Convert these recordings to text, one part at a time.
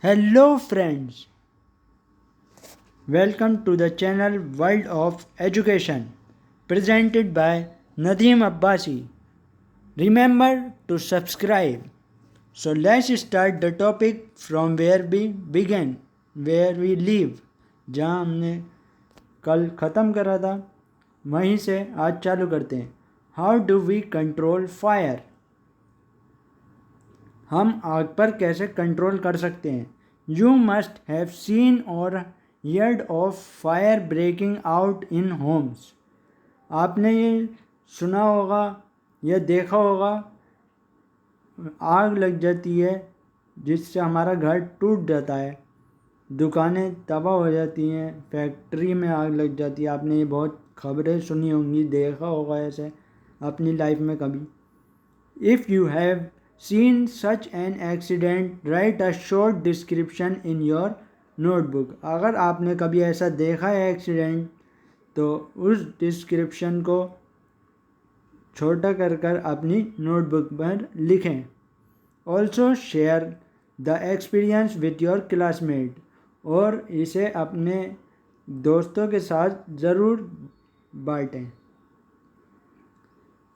Hello friends, welcome to the channel World of Education presented by Nadeem Abbasi. Remember to subscribe. So let's start the topic from where we began, where we live. जहाँ हमने कल ख़त्म करा था वहीं से आज चालू करते हैं. How do we control fire? हम आग पर कैसे कंट्रोल कर सकते हैं. यू मस्ट हैव सीन और heard of fire breaking out in homes. आपने ये सुना होगा या देखा होगा आग लग जाती है जिससे हमारा घर टूट जाता है, दुकानें तबाह हो जाती हैं, फैक्ट्री में आग लग जाती है. आपने ये बहुत खबरें सुनी होंगी, देखा होगा ऐसे अपनी लाइफ में कभी. If you have seen such an accident, write a short description in your notebook. अगर आपने कभी ऐसा देखा है एक्सीडेंट तो उस डिस्क्रिप्शन को छोटा कर कर अपनी नोटबुक पर लिखें. Also share the experience with your classmate. और इसे अपने दोस्तों के साथ ज़रूर बांटें.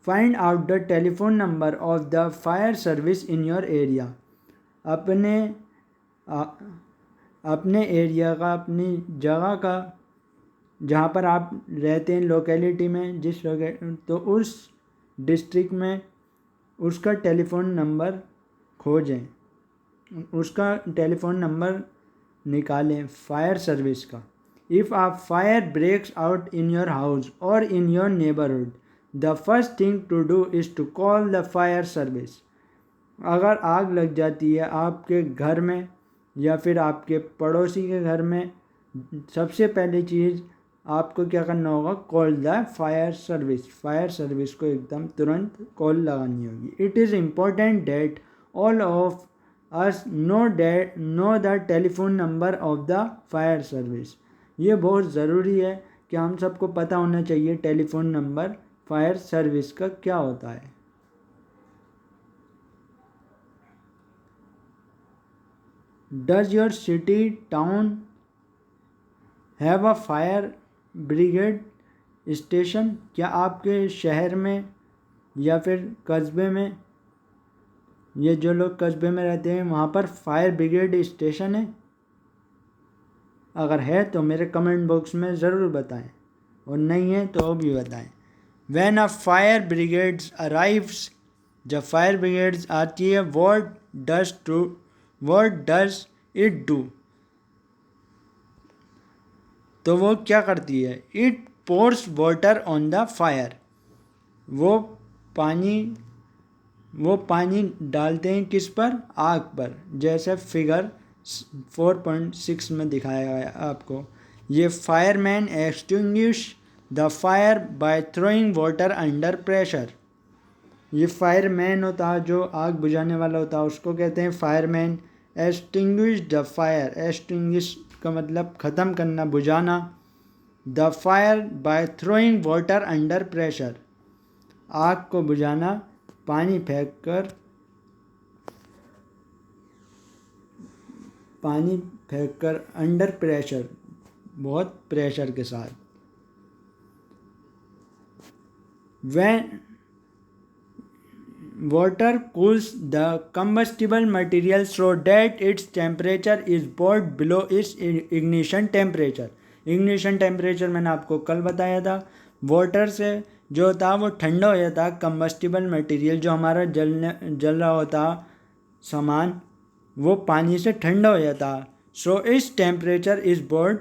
Find out the telephone number of the fire service in your area. अपने एरिया का, अपनी जगह का, जहाँ पर आप रहते हैं लोकेलिटी में, तो उस डिस्ट्रिक्ट में उसका टेलीफोन नंबर खोजें, उसका टेलीफोन नंबर निकालें फायर सर्विस का. If a fire breaks out in your house or in your neighbourhood, the first thing to do is to call the fire service. अगर आग लग जाती है आपके घर में या फिर आपके पड़ोसी के घर में, सबसे पहली चीज़ आपको क्या करना होगा, call the fire service. Fire service को एकदम तुरंत कॉल लगानी होगी. It is important that all of us know the telephone number of the fire service. ये बहुत ज़रूरी है कि हम सबको पता होना चाहिए टेलीफोन नंबर फायर सर्विस का क्या होता है. Does your city town have a fire brigade station? क्या आपके शहर में या फिर कस्बे में, ये जो लोग कस्बे में रहते हैं वहाँ पर फायर ब्रिगेड स्टेशन है? अगर है तो मेरे कमेंट बॉक्स में ज़रूर बताएं, और नहीं है तो भी बताएं. When a fire brigade arrives, जब फायर ब्रिगेड्स आती है, what does it do? तो वो क्या करती है? It pours water on the fire. वो पानी डालते हैं किस पर? आग पर, जैसे फिगर 4.6 में दिखाया गया है आपको. ये fireman extinguish the fire bye throwing water under pressure. ये फायरमैन होता है जो आग बुझाने वाला होता है, उसको कहते हैं fireman. Extinguish the fire, extinguish का मतलब ख़त्म करना, बुझाना. The fire bye throwing water under pressure, आग को बुझाना पानी फेंक कर अंडर प्रेशर, बहुत प्रेशर के साथ. When water cools the combustible material so that its temperature is brought below its ignition temperature. ignition temperature मैंने आपको कल बताया था. वाटर से जो होता वो ठंडा हो जाता, कंबस्टिबल मटेरियल जो हमारा जल रहा होता सामान, वो पानी से ठंडा हो जाता. सो इस टेम्परेचर इज़ बॉर्ड,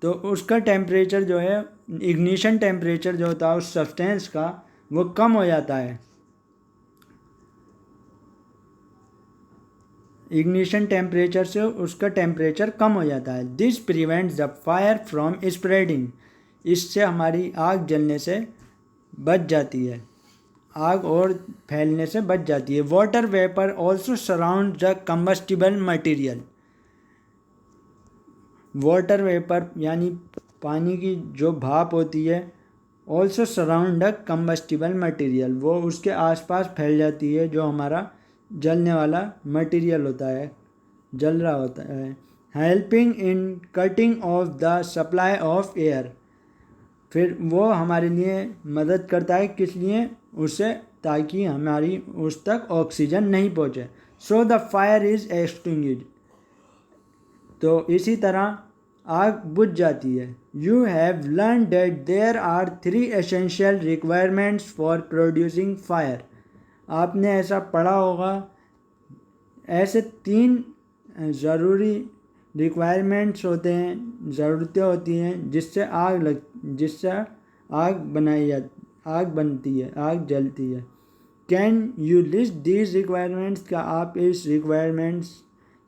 तो उसका टेम्परेचर जो है, इग्निशन टेम्परेचर जो होता है उस सब्सटेंस का, वो कम हो जाता है. इग्निशन टेम्परेचर से उसका टेम्परेचर कम हो जाता है. This prevents the fire from spreading. इससे हमारी आग जलने से बच जाती है, आग और फैलने से बच जाती है. Water vapour also surround the combustible material. Water vapour यानी पानी की जो भाप होती है, also surround the combustible material, वो उसके आसपास फैल जाती है जो हमारा जलने वाला मटीरियल होता है, जल रहा होता है। Helping in cutting of the supply of air, फिर वो हमारे लिए मदद करता है, किस लिए, उससे, ताकि हमारी उस तक ऑक्सीजन नहीं पहुँचे। So the fire is extinguished, तो इसी तरह आग बुझ जाती है। You have learn that there are 3 essential requirements for producing fire, आपने ऐसा पढ़ा होगा, ऐसे 3 ज़रूरी रिक्वायरमेंट्स होते हैं, ज़रूरतें होती हैं जिससे आग बनती है, आग जलती है। Can you list these requirements, क्या आप इस रिक्वायरमेंट्स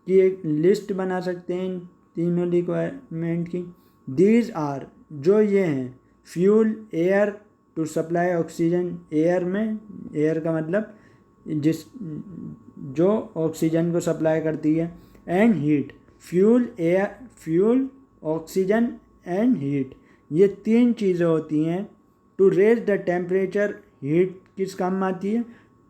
की एक लिस्ट बना सकते हैं इन तीनों रिक्वायरमेंट की? दीज आर, जो ये हैं, fuel, air to supply oxygen, air का मतलब जो ऑक्सीजन को सप्लाई करती है, and heat, fuel, oxygen and heat, ये 3 चीज़ें होती हैं। To raise the temperature, heat किस काम में आती है?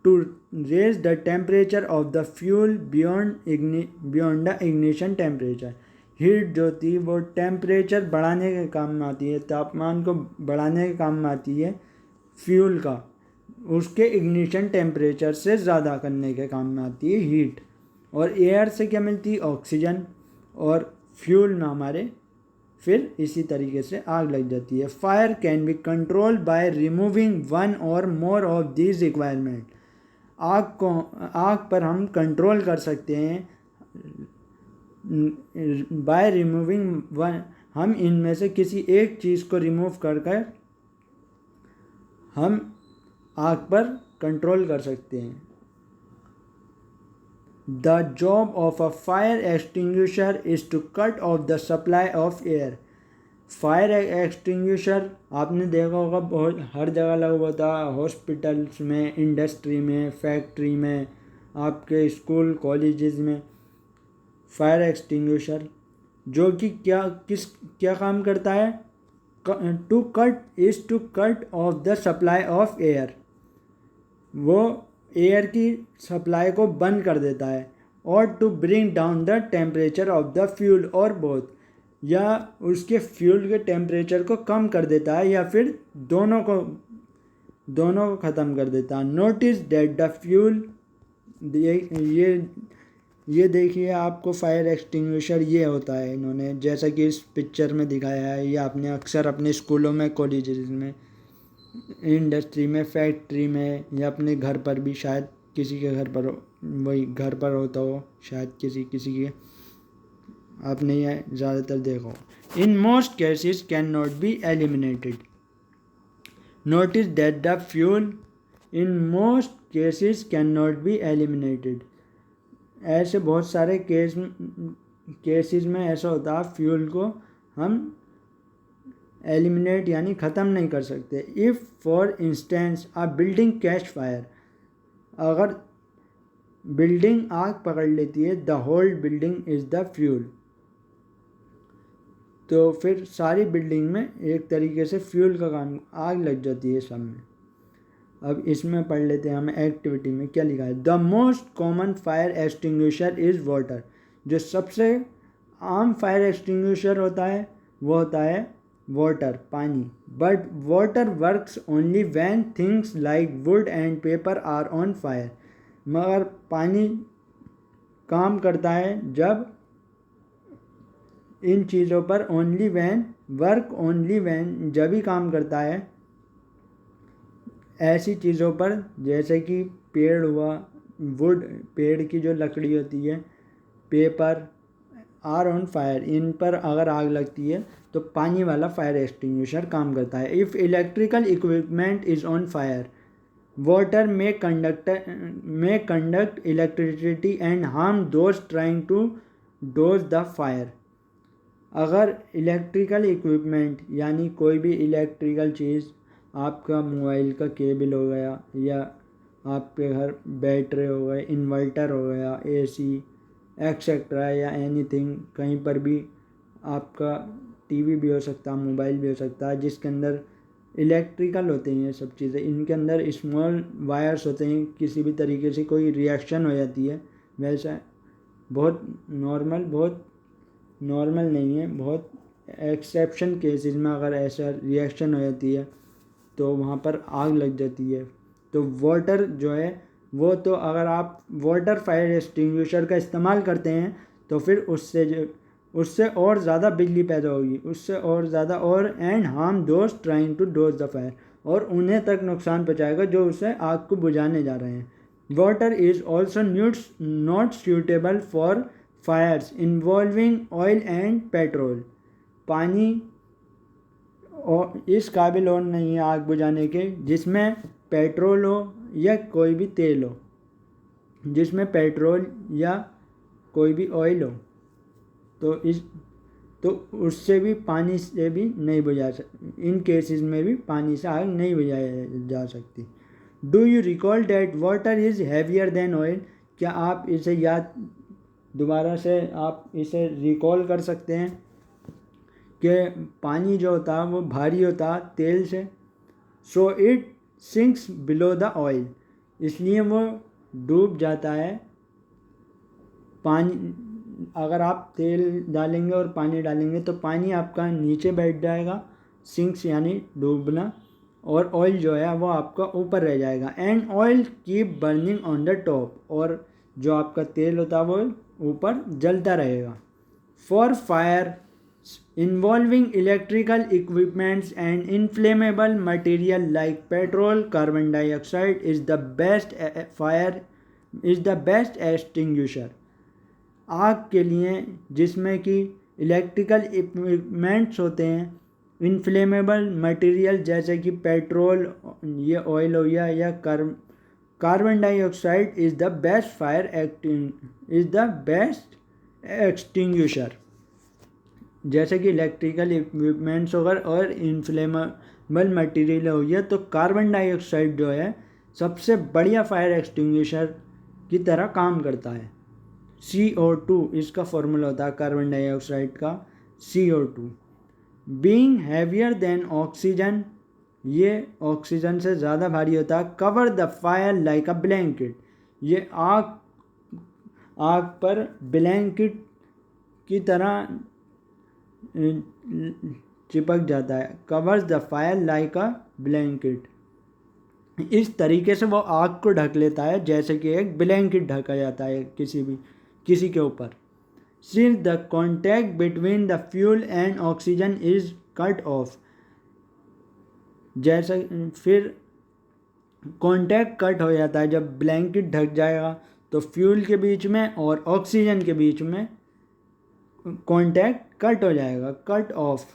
To raise the temperature of the fuel beyond the ignition temperature, heat जो थी वो टेम्परेचर बढ़ाने के काम में आती है, तापमान को बढ़ाने के काम में आती है फ्यूल का, उसके इग्निशन टेम्परेचर से ज़्यादा करने के काम में आती है हीट। और एयर से क्या मिलती है? ऑक्सीजन, और फ्यूल में हमारे फिर इसी तरीके से आग लग जाती है। Fire can be control by removing 1 और मोर ऑफ दीज रिक्वायरमेंट, आग पर हम कंट्रोल कर सकते हैं बाय रिमूविंग 1, हम इनमें से किसी एक चीज़ को रिमूव कर हम आग पर कंट्रोल कर सकते हैं। The job of a fire extinguisher is to cut off the supply of air, fire extinguisher आपने देखा होगा, बहुत हर जगह लगा हुआ था, हॉस्पिटल्स में, इंडस्ट्री में, फैक्ट्री में, आपके स्कूल कॉलेजेस में। फायर एक्सटिंग्विशर जो कि क्या काम करता है? To cut off the supply of air, वो एयर की सप्लाई को बंद कर देता है। और to bring down the temperature of the fuel, और बहुत, या उसके फ्यूल के टेम्परेचर को कम कर देता है, या फिर दोनों को ख़त्म कर देता है। नोटिस दैट द फ्यूल, ये देखिए आपको फायर एक्सटिंग्विशर ये होता है, इन्होंने जैसा कि इस पिक्चर में दिखाया है, ये आपने अक्सर अपने स्कूलों में, कॉलेजेस में, इंडस्ट्री में, फैक्ट्री में, या अपने घर पर भी शायद किसी के घर पर वही घर पर होता हो, शायद किसी के, आपने ये ज़्यादातर देखा हो। In most cases can not be eliminated, notice that the fuel in most cases can not be eliminated, ऐसे बहुत सारे केसेस में ऐसा होता है, फ्यूल को हम एलिमिनेट यानी ख़त्म नहीं कर सकते। If for instance a building catch fire, अगर बिल्डिंग आग पकड़ लेती है, the whole building is the fuel, तो फिर सारी बिल्डिंग में एक तरीके से फ्यूल का काम, आग लग जाती है सब में। अब इसमें पढ़ लेते हैं हम एक्टिविटी में क्या लिखा है। The most common fire extinguisher is water, जो सबसे आम फायर एक्सटिंग्विशर होता है वो होता है वाटर, पानी। But water works only when things like wood and paper are on fire, मगर पानी काम करता है जब इन चीज़ों पर ओनली व्हेन जब ही काम करता है ऐसी चीज़ों पर, जैसे कि पेड़ हुआ, वुड, पेड़ की जो लकड़ी होती है, पेपर, आर ऑन फायर, इन पर अगर आग लगती है तो पानी वाला फायर एक्सटिंग्विशर काम करता है। If electrical equipment is on fire, water may conduct electricity and harm those trying to douse the fire, अगर इलेक्ट्रिकल इक्विपमेंट यानी कोई भी इलेक्ट्रिकल चीज़, आपका मोबाइल का केबल हो गया, या आपके घर बैटरी हो गए, इन्वर्टर हो गया, एसी एक्सेट्रा, या एनीथिंग, कहीं पर भी आपका टीवी भी हो सकता है, मोबाइल भी हो सकता है, जिसके अंदर इलेक्ट्रिकल होते हैं ये सब चीज़ें, इनके अंदर स्मॉल वायर्स होते हैं, किसी भी तरीके से कोई रिएक्शन हो जाती है, वैसा बहुत नॉर्मल नहीं है, बहुत एक्सेप्शन केसेस में अगर ऐसा रिएक्शन हो जाती है तो वहाँ पर आग लग जाती है। तो वाटर जो है वो, तो अगर आप वाटर फायर एक्सटिंग्विशर का इस्तेमाल करते हैं तो फिर उससे और ज़्यादा बिजली पैदा होगी, उससे और ज़्यादा, और and harm those trying to douse the fire, और उन्हें तक नुकसान पहुँचाएगा जो उसे आग को बुझाने जा रहे हैं। Water is also not suitable for fires involving oil and petrol. पानी और इस काबिल और नहीं है आग बुझाने के जिसमें पेट्रोल हो या कोई भी तेल हो, जिसमें पेट्रोल या कोई भी ऑयल हो, तो उससे भी, पानी से भी नहीं बुझा इन केसेस में भी पानी से आग नहीं बुझाई जा सकती। Do you recall that water is heavier than oil? क्या आप इसे याद, दोबारा से आप इसे रिकॉल कर सकते हैं कि पानी जो होता है वो भारी होता है तेल से। So it sinks below the oil, इसलिए वो डूब जाता है। पानी, अगर आप तेल डालेंगे और पानी डालेंगे तो पानी आपका नीचे बैठ जाएगा, सिंक्स यानी डूबना, और ऑयल जो है वो आपका ऊपर रह जाएगा। And oil keep burning on the top, और जो आपका तेल होता है वो ऊपर जलता रहेगा। For fire involving electrical equipments and inflammable material like petrol, carbon dioxide is the best extinguisher। आग के लिए जिसमें कि इलेक्ट्रिकल इक्विपमेंट्स होते हैं, इन्फ्लेमेबल मटेरियल जैसे कि पेट्रोल, ये ऑयल हो गया, या carbon dioxide is the best extinguisher. जैसे कि इलेक्ट्रिकल इक्विपमेंट्स होकर और इन्फ्लेमेबल मटेरियल हो गया, तो कार्बन डाइऑक्साइड जो है सबसे बढ़िया फायर एक्सटिंग्विशर की तरह काम करता है। CO2 इसका फॉर्मूला होता है कार्बन डाइऑक्साइड का, CO2। Being heavier than oxygen, ये ऑक्सीजन से ज़्यादा भारी होता है। Cover the fire like a blanket, ये आग पर ब्लैंकेट की तरह चिपक जाता है। Covers the fire like a blanket, इस तरीके से वो आग को ढक लेता है जैसे कि एक ब्लैंकेट ढका जाता है किसी के ऊपर। Since the contact between the fuel and oxygen is cut off, जैसे फिर कॉन्टैक्ट कट हो जाता है जब ब्लैंकेट ढक जाएगा, तो फ्यूल के बीच में और ऑक्सीजन के बीच में कॉन्टैक्ट कट हो जाएगा, कट ऑफ,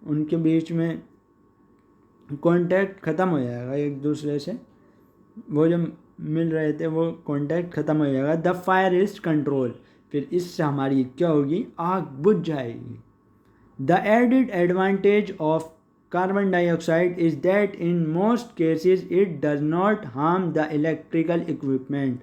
उनके बीच में कॉन्टैक्ट ख़त्म हो जाएगा, एक दूसरे से वो जो मिल रहे थे वो कॉन्टैक्ट ख़त्म हो जाएगा। द फायर इज कंट्रोल, फिर इससे हमारी क्या होगी, आग बुझ जाएगी। The added advantage of carbon dioxide is that in most cases it does not harm the electrical equipment.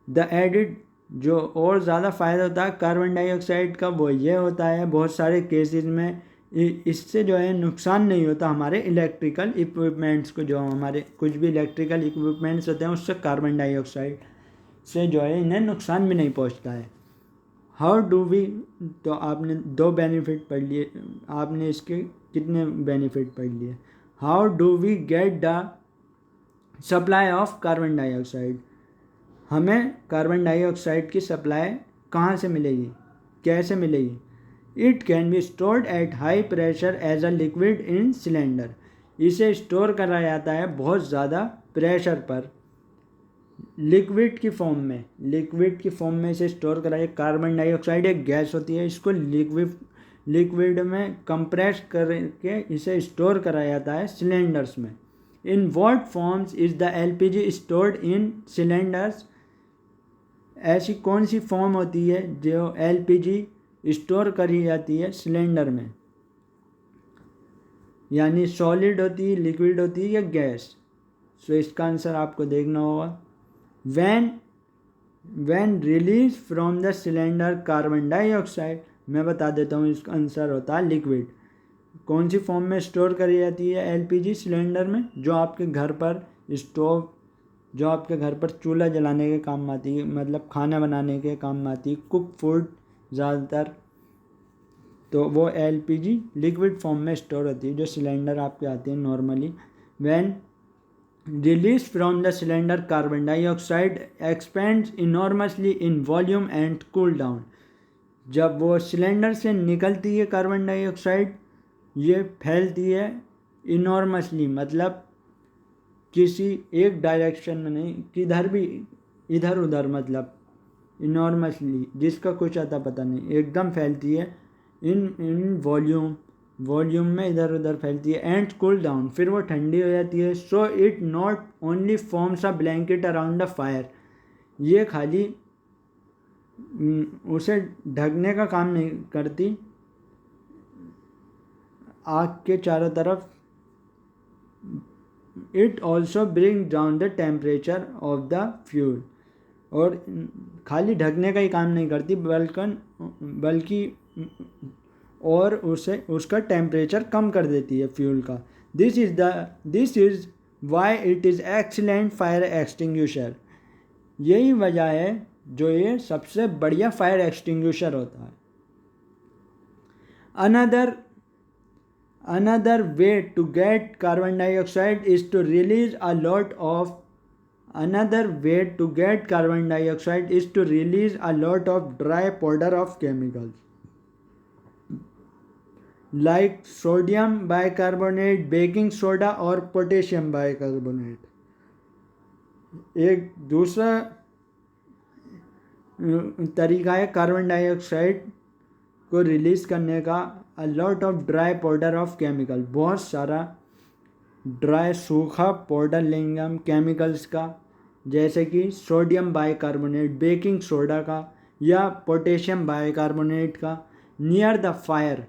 The added, जो और ज़्यादा फ़ायदा होता है कार्बन डाइऑक्साइड का, वो ये होता है बहुत सारे केसेस में इससे जो है नुकसान नहीं होता हमारे इलेक्ट्रिकल इक्विपमेंट्स को। जो हमारे कुछ भी इलेक्ट्रिकल इक्विपमेंट्स होते हैं उससे कार्बन डाइऑक्साइड से जो है इन्हें नुकसान भी नहीं पहुंचता है। हाउ डू वी, तो आपने 2 बेनिफिट पढ़ लिए, आपने इसके कितने बेनिफिट पढ़ लिए। How do we get the supply of carbon dioxide, हमें कार्बन डाइऑक्साइड की सप्लाई कहाँ से मिलेगी, कैसे मिलेगी। It can be stored at high pressure as a liquid in cylinder, इसे स्टोर करा जाता है बहुत ज़्यादा प्रेशर पर, लिक्विड की फॉर्म में इसे स्टोर करा जाए। कार्बन डाइऑक्साइड एक गैस होती है, इसको लिक्विड में कंप्रेस करके इसे स्टोर करा जाता है सिलेंडर्स में। In what forms is the LPG stored in cylinders, ऐसी कौन सी फॉर्म होती है जो LPG स्टोर करी जाती है सिलेंडर में, यानी सॉलिड होती है, लिक्विड होती है या गैस। सो इसका आंसर आपको देखना होगा। When release from the cylinder carbon dioxide, मैं बता देता हूँ, इसका आंसर होता है लिक्विड। कौन सी फॉर्म में स्टोर करी जाती है LPG सिलेंडर में, जो आपके घर पर स्टोव जो आपके घर पर चूल्हा जलाने के काम आती है, मतलब खाना बनाने के काम आती है, कुक फूड ज़्यादातर, तो वो एलपीजी लिक्विड फॉर्म में स्टोर होती है, जो सिलेंडर आपके आते हैं normally. When release from the cylinder carbon dioxide expends enormously in volume and cool down. जब वो सिलेंडर से निकलती है कार्बन डाइऑक्साइड, ये फैलती है इनॉर्मसली, मतलब किसी एक डायरेक्शन में नहीं, किधर भी इधर उधर, मतलब इनॉर्मसली, जिसका कुछ आता पता नहीं, एकदम फैलती है इन वॉल्यूम में इधर उधर फैलती है। एंड कूल डाउन, फिर वो ठंडी हो जाती है। So it not only forms a blanket around the fire, ये खाली उसे ढकने का काम नहीं करती, आग के चारों तरफ। It also bring down the temperature of the fuel, और खाली ढकने का ही काम नहीं करती बल्कि और उसे उसका टेम्परेचर कम कर देती है फ्यूल का। This is why it is excellent fire extinguisher, यही वजह है जो ये सबसे बढ़िया फायर एक्सटिंग्विशर होता है। Another way to get carbon dioxide is to release a lot of dry powder of chemicals like sodium bicarbonate, baking soda और potassium bicarbonate। एक दूसरा तरीका है कार्बन डाइऑक्साइड को रिलीज़ करने का, a lot of dry powder of chemical, बहुत सारा ड्राई सूखा पाउडर लेंगे हम केमिकल्स का, जैसे कि सोडियम बाइकार्बोनेट, बेकिंग सोडा का या पोटेशियम बाइकार्बोनेट का, नियर द फायर,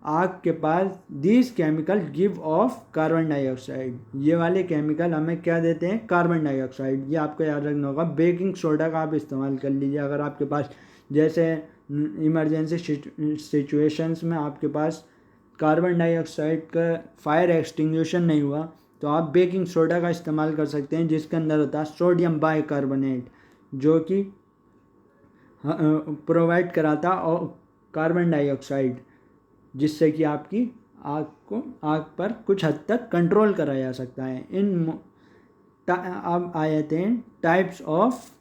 आग के पास। This chemical give off carbon dioxide, ये वाले केमिकल हमें क्या देते हैं? Carbon dioxide. ये आपको याद रखना होगा। बेकिंग सोडा का आप इस्तेमाल कर लीजिए अगर आपके पास, जैसे इमरजेंसी सिचुएशंस में आपके पास कार्बन डाइऑक्साइड का फायर एक्सटिंग्विशन नहीं हुआ, तो आप बेकिंग सोडा का इस्तेमाल कर सकते हैं, जिसके अंदर होता है सोडियम बाइकार्बोनेट, जो कि प्रोवाइड कराता और कार्बन डाइऑक्साइड, जिससे कि आपकी आग पर कुछ हद तक कंट्रोल करा जा सकता है। अब आ जाते हैं टाइप्स ऑफ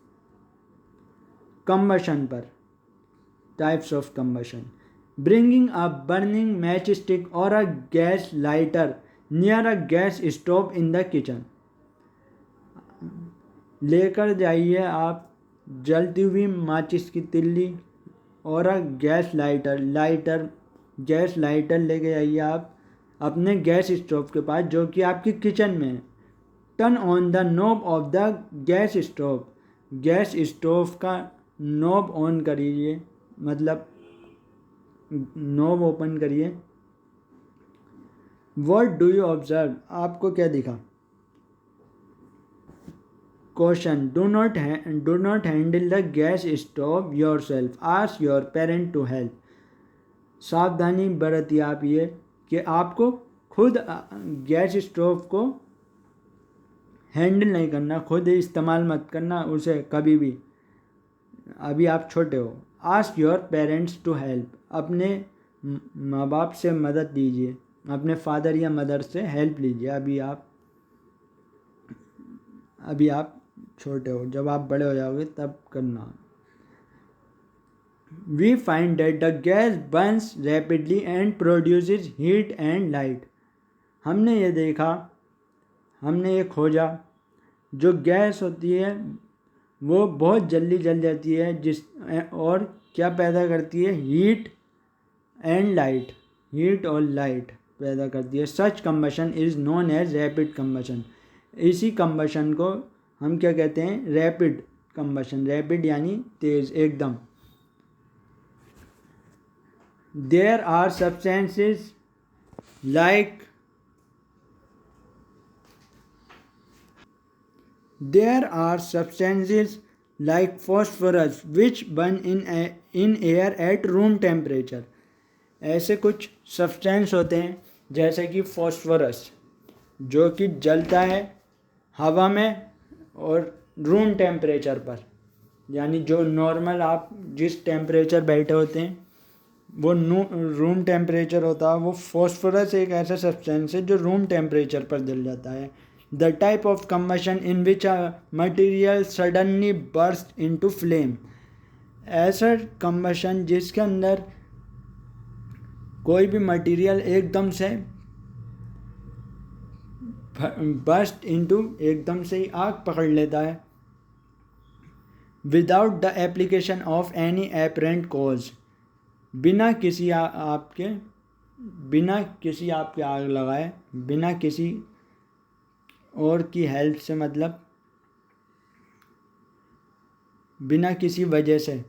कंबशन पर। Types of combustion: bringing a burning match stick or a gas lighter near a gas stove in the kitchen. लेकर जाइए आप जलती हुई माचिस की तिल्ली और अ गैस लाइटर लेके जाइए आप अपने गैस स्टोव के पास, जो कि आपकी किचन में है। Turn on the knob of the gas stove, gas stove का नॉब ऑन करिए, मतलब नॉब ओपन करिए। व्हाट डू यू ऑब्जर्व, आपको क्या दिखा? Question: do not handle the gas stove yourself, ask your parent to help. सावधानी बरतिए आप ये कि आपको खुद गैस स्टोव को हैंडल नहीं करना, खुद इस्तेमाल मत करना उसे कभी भी, अभी आप छोटे हो। Ask your parents to help, अपने माँ बाप से मदद लीजिए, अपने फादर या मदर से हेल्प लीजिए। अभी आप छोटे हो, जब आप बड़े हो जाओगे तब करना। We find that the gas burns rapidly and produces heat and light. हमने ये देखा, हमने ये खोजा, जो गैस होती है वो बहुत जल्दी जल जाती है, और क्या पैदा करती है? हीट एंड लाइट, हीट और लाइट पैदा करती है। Such combustion is known as rapid combustion, इसी कंबशन को हम क्या कहते हैं? Rapid combustion. रैपिड यानी तेज, एकदम। There are substances like phosphorus which burn in air at room temperature. ऐसे कुछ सब्सटेंस होते हैं जैसे कि फॉस्फोरस, जो कि जलता है हवा में और रूम टेम्परेचर पर, यानी जो नॉर्मल आप जिस टेम्परेचर बैठे होते हैं वो रूम टेम्परेचर होता है, वो फॉस्फोरस एक ऐसा सब्सटेंस है जो रूम टेम्परेचर पर जल जाता है। The type of combustion in which a material suddenly burst into flame, ऐसा कम्बशन जिसके अंदर कोई भी मटेरियल एकदम से बर्स्ट इनटू, एकदम से ही आग पकड़ लेता है, without the application of any apparent cause, बिना किसी आपके आग लगाए, बिना किसी और की हेल्प से, मतलब बिना किसी वजह से,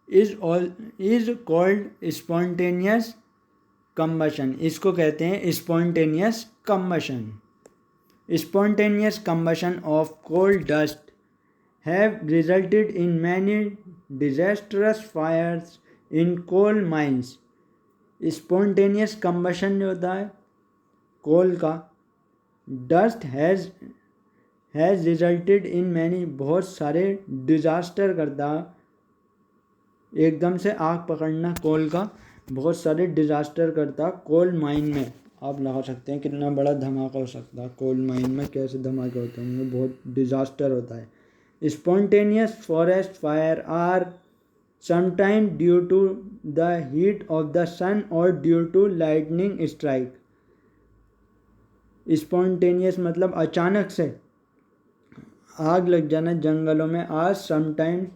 इज कॉल्ड स्पॉन्टेनियस कम्बशन। इसको कहते हैं spontaneous combustion. Spontaneous combustion of coal dust have resulted in many disastrous fires in coal mines। Spontaneous combustion जो होता है कोल का, dust has resulted in many, बहुत सारे डिजास्टर करता, एकदम से आग पकड़ना कोल का बहुत सारे डिजास्टर करता कोल माइन में। आप लगा सकते हैं कितना बड़ा धमाका हो सकता है कोल माइन में, कैसे धमाके होते हैं, बहुत डिजास्टर होता है। Spontaneous forest fire are sometimes due to the heat of the sun or due to lightning strike। Spontaneous मतलब अचानक से आग लग जाना जंगलों में। आज sometimes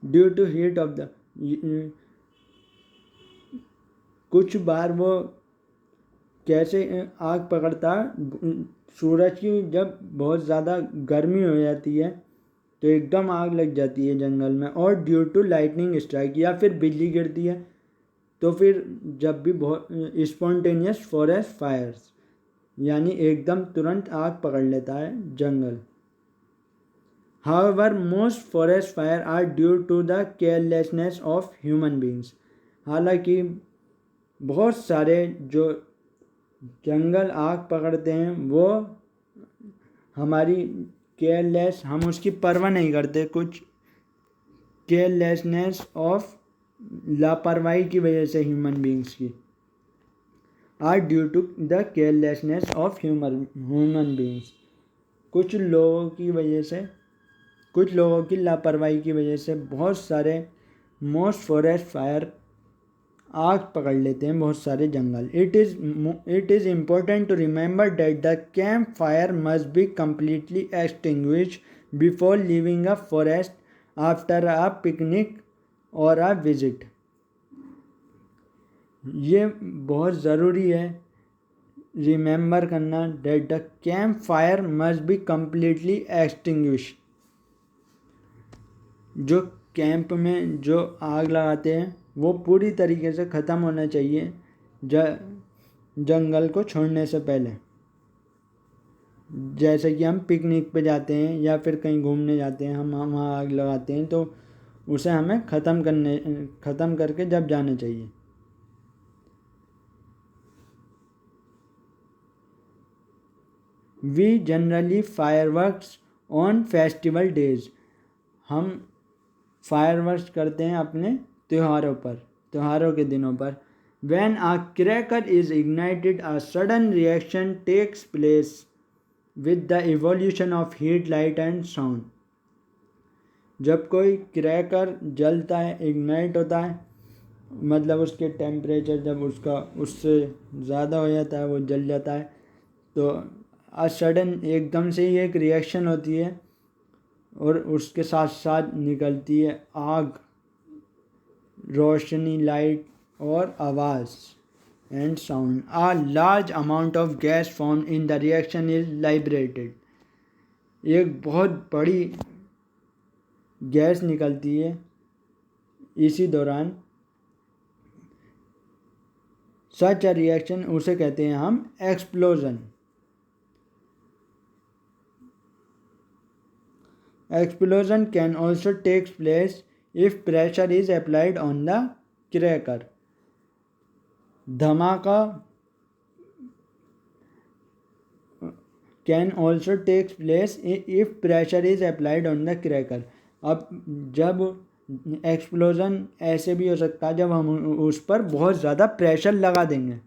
due to heat of the, कुछ बार वो कैसे आग पकड़ता, सूरज की जब बहुत ज़्यादा गर्मी हो जाती है तो एकदम आग लग जाती है जंगल में, और ड्यू टू लाइटनिंग स्ट्राइक, या फिर बिजली गिरती है, तो फिर जब भी बहुत स्पॉन्टेनियस फॉरेस्ट फायर्स, यानी एकदम तुरंत आग पकड़ लेता है जंगल। However most forest fire are due to the carelessness of human beings. हालांकि बहुत सारे जो जंगल आग पकड़ते हैं वो हमारी केयरलेस, हम उसकी परवाह नहीं करते, कुछ केयरलेसनेस ऑफ, लापरवाही की वजह से ह्यूमन बींग्स की, are due to the carelessness of human beings. कुछ लोगों की वजह से, कुछ लोगों की लापरवाही की वजह से बहुत सारे मोस्ट फॉरेस्ट फायर आग पकड़ लेते हैं बहुत सारे जंगल। It is important to remember that the camp fire must be completely extinguished before leaving a forest after a picnic or a visit. ये बहुत ज़रूरी है रिमेंबर करना, that the camp fire must be completely extinguished. जो camp में जो आग लगाते हैं वो पूरी तरीके से ख़त्म होना चाहिए जंगल को छोड़ने से पहले। जैसे कि हम पिकनिक पे जाते हैं या फिर कहीं घूमने जाते हैं, हम वहाँ आग लगाते हैं, तो उसे हमें ख़त्म करके जब जाना चाहिए। We generally fireworks on festival days. हम फायरवर्क्स करते हैं अपने त्योहारों पर, त्योहारों के दिनों पर। When a cracker is ignited, a sudden reaction takes place with the evolution of heat, light and sound। जब कोई क्रैकर जलता है, इग्नाइट होता है, मतलब उसके टेम्परेचर जब उसका उससे ज़्यादा हो जाता है, वो जल जाता है, तो सडन एकदम से ही एक रिएक्शन होती है और उसके साथ साथ निकलती है आग, रोशनी, लाइट और आवाज़ and sound. A large amount of gas form in the reaction is liberated. एक बहुत बड़ी गैस निकलती है इसी दौरान। सच अ रिएक्शन, उसे कहते हैं हम explosion. Explosion can also take place if pressure is applied on the cracker। धमाका can also takes place if pressure is applied on the cracker. अब जब एक्सप्लोजन ऐसे भी हो सकता है जब हम उस पर बहुत ज़्यादा प्रेशर लगा देंगे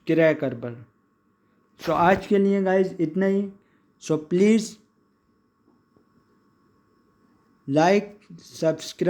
क्रैकर पर। सो आज के लिए गाइज इतना ही। So please like, subscribe